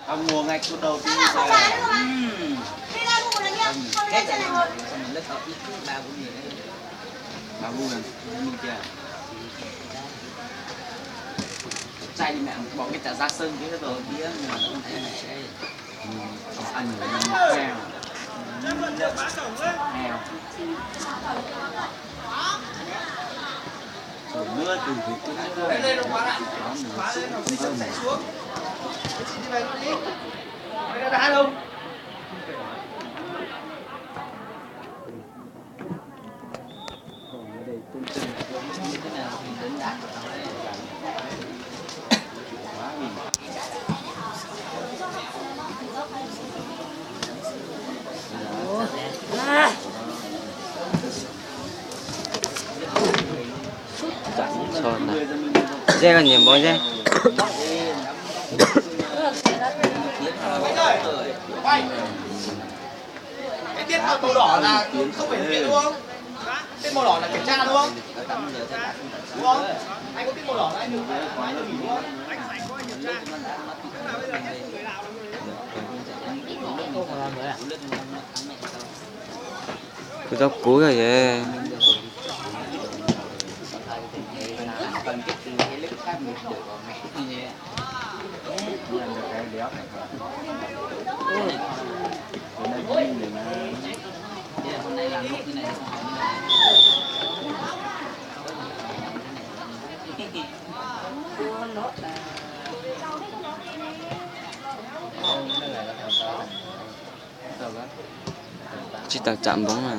Ông mua ngay số đầu tiên rồi. Cái này mình lấy ít ba bốn nghìn. Ba bốn nghìn, mình chưa. Trai đi mẹ bỏ cái chả ra sơn kia rồi kia nhưng mà không thấy này ăn người heo. Heo. Rồi mưa từ thì cũng đây đâu quá lại. Đi xuống chạy xuống. Đi về luôn đi. Mày đá đâu? Đây tung tin như thế nào thì đến đá của tao đây. Quá mình. Dê còn nhiều bó dê. Cái tiết màu đỏ là không phải thực hiện đúng không? Tiết màu đỏ là kiểm tra đúng không? Đúng không? Anh có tiết màu đỏ là anh được nghỉ đúng không? Anh phải có kiểm tra. Tức là bây giờ hết người nào là người Tôi tao cúi rồi vậy. còn cái lớp khác mình được vào mẹ như thế. Làm được cái béo này. Hôm nay làm lúc như này không hỏi Chỉ tao chạm bóng mà.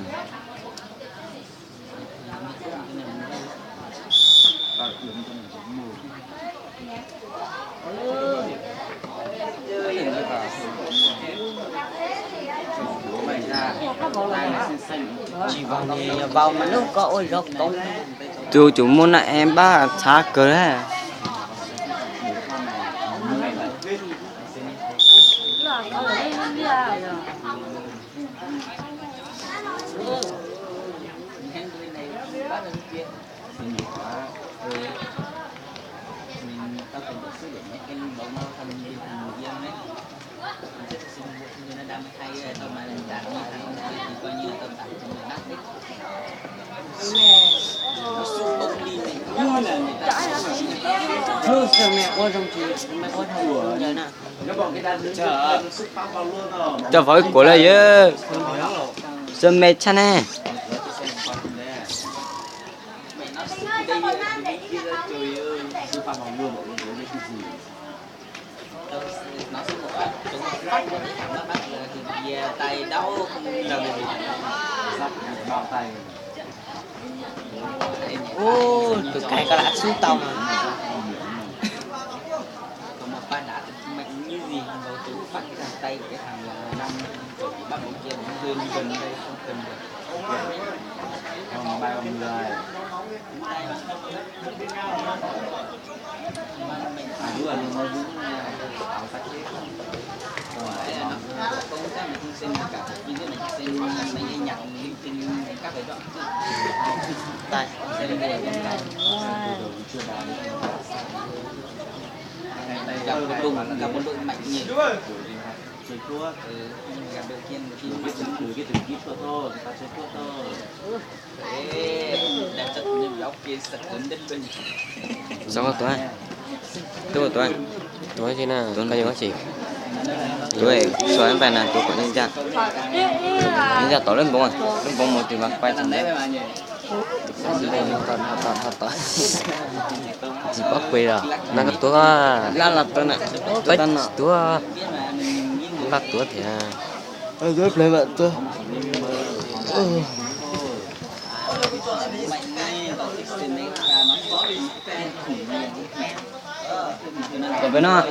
chỉ vào mà lúc có ôi rốc công Tôi chủ muốn lại em ba xa cỡ đấy. Thôi sao mẹ qua trong chị mẹ qua thằng giờ nè Cho với của này chứ. Giờ mệt chán nè. tay đau tay ô tụi cái có lát xuống tàu mà còn một ba đã mạnh như gì rồi tụi bắt cái thằng tay cái thằng năm bắt một kia gần gần đây không cần được còn ba ông người đúng rồi nó đúng ảo phát chế công tác mình sinh cả những cái này sinh mấy nhặt linh tinh các cái đó tại đây là cái gặp một đội mạnh nhỉ chơi thua gặp đội kia cái từng kíp thôi ta chơi thua thôi đẹp chất như góc kia sạch đến đích bên Xong rồi tôi Tôi thế nào tôi có gì tôi xóa em bài này tôi có nhân ra tối lên bóng một thì mặc quay thằng đấy chỉ bắt quay rồi nó có tôi là tôi nè tôi là tôi thì rất lấy bạn tôi có bên nào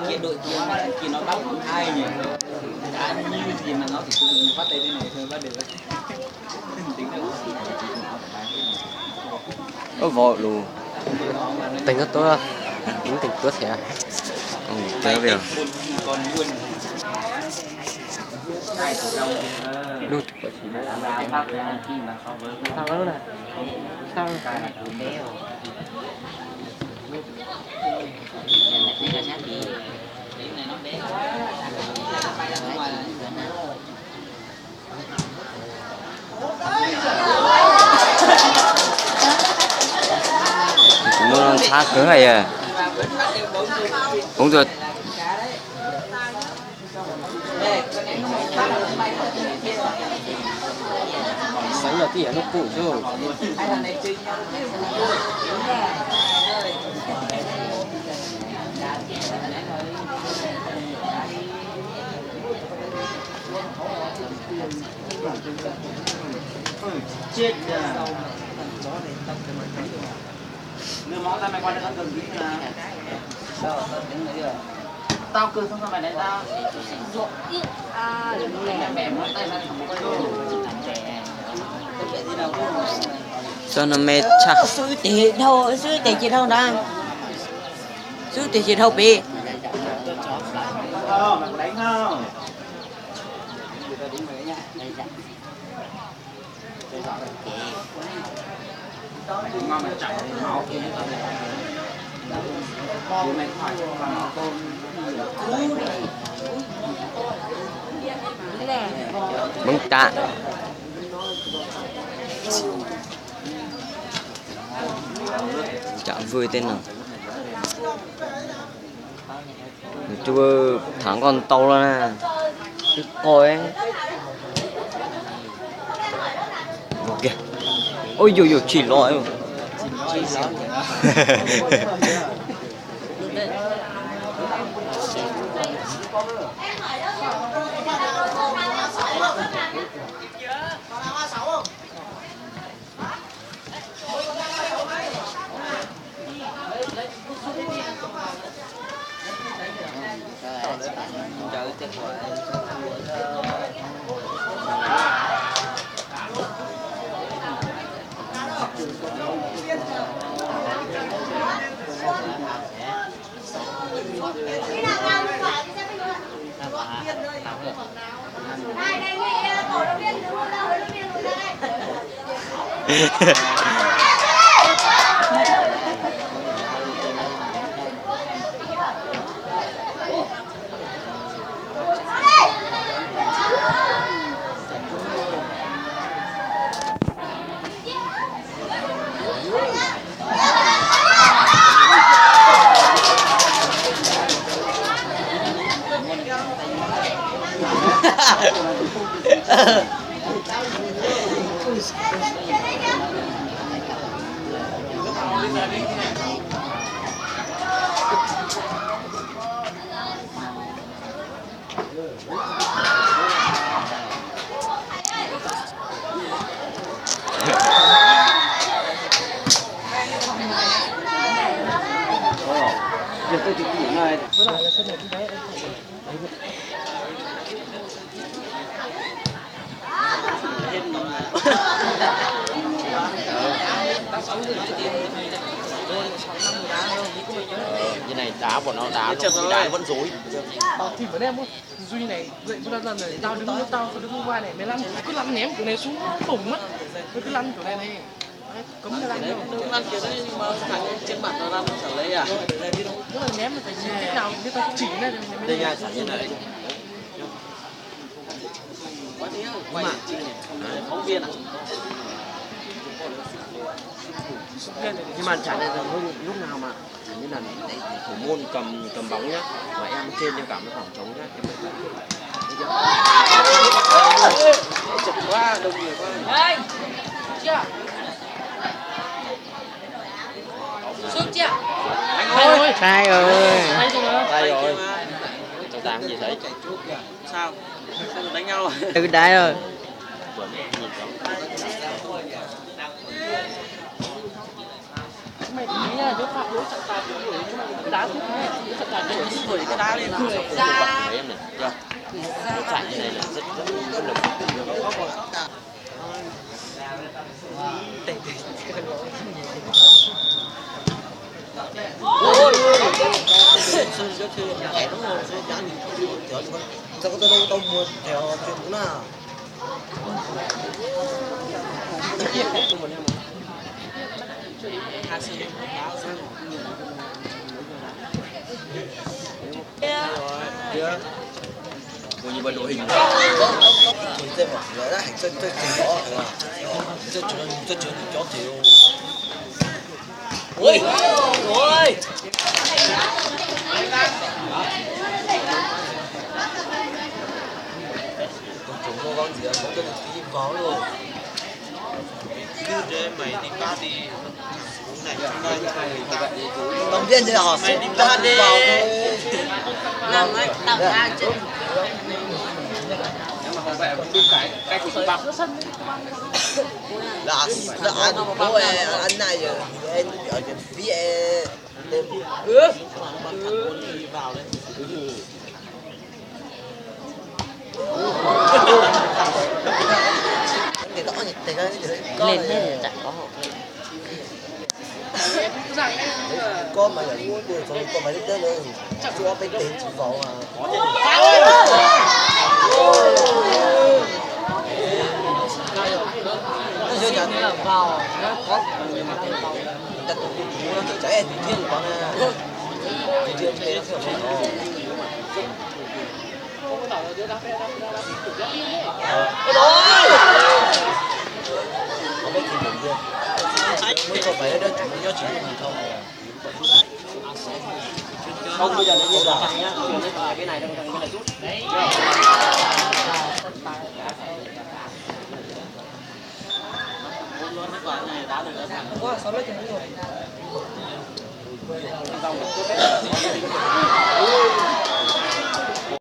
kia đội kia nó bắt hai nhỉ đã như gì mà nó thì cũng phát tay thế này thôi bắt được có vội luôn tình rất tốt những tình tốt thế còn chơi về còn buồn Đút. Sao đó nè. Sao? Cũng muốn xa cửa này à. Đúng rồi. Sánh là tỉa nó cũ rồi. Chết nếu món tay mày qua đây ăn gần tí là tao cười không sao mày đánh tao Cho nó mệt chắc. Sư tỷ chị đâu đang? Sư tỷ chị đâu bị? mày có đánh không? Ngon mà chẳng máu kia mày phải cho máu tôm Bông tạ. Chả vui tên nào. Chưa thằng con tàu lên nè. Cái coi ấy. Kìa. Ôi dồi dồi chỉ lỗi rồi. Giờ tôi chỉ nghĩ này. Với lại là sân này cũng đấy. như này đá của nó đá đá vẫn rối Thì vẫn em Duy này dậy một lần này tao đứng ngoài này mày lăn cứ lăn ném kiểu này xuống bùng mất cứ lăn kiểu này này cấm cái lăn đâu lăn kiểu đấy nhưng mà trên mặt nó lăn chẳng lấy à tức là ném là phải nhìn cách nào người ta chỉ này đây nha như này mà phóng viên à nhưng mà chả là lúc nào mà như là thủ môn cầm bóng nhá mà em trên cho cả cái khoảng trống nhá chụp quá đông người quá Chưa? Xuống chưa? anh ơi Sai rồi. đây rồi cháu tám gì thấy sao không đánh nhau rồi Từ đáy rồi. mày nghĩ là nếu phạm lỗi trọng tài thì đuổi nhưng mà cái đá thuốc này trọng tài đuổi cái đá lên mấy em này chưa chạy như này là rất lực ôi sao có tôi đâu mua theo chuyện cũng nào. Bao nhiêu đội hình. Tôi sẽ bảo là hành chân tôi tình đó là tôi chưa cho thiếu. Ôi ôi. Chúng nó con gì không cho đi có luôn. Cứ để mày đi ba đi. Tổng viên thì họ sẽ ta đi vào thôi. Làm ấy tao ra chứ. Cái thủ bạc là anh bố anh này giờ em ở trên phía vào đấy. Thì đó thì Lên thế thì chẳng có hộ. có mà là có mấy đứa nữa chúa bên tiền chỉ vào mà nó chưa nhận là vào nó có người mà đang vào đặt nó tự chạy thì thiên còn thì thiên thì nó sẽ không không biết thì được mới có phải đó chúng nó chỉ không không bây giờ nó như là nhá cái này đang cái này chút đấy quá 6 mét rồi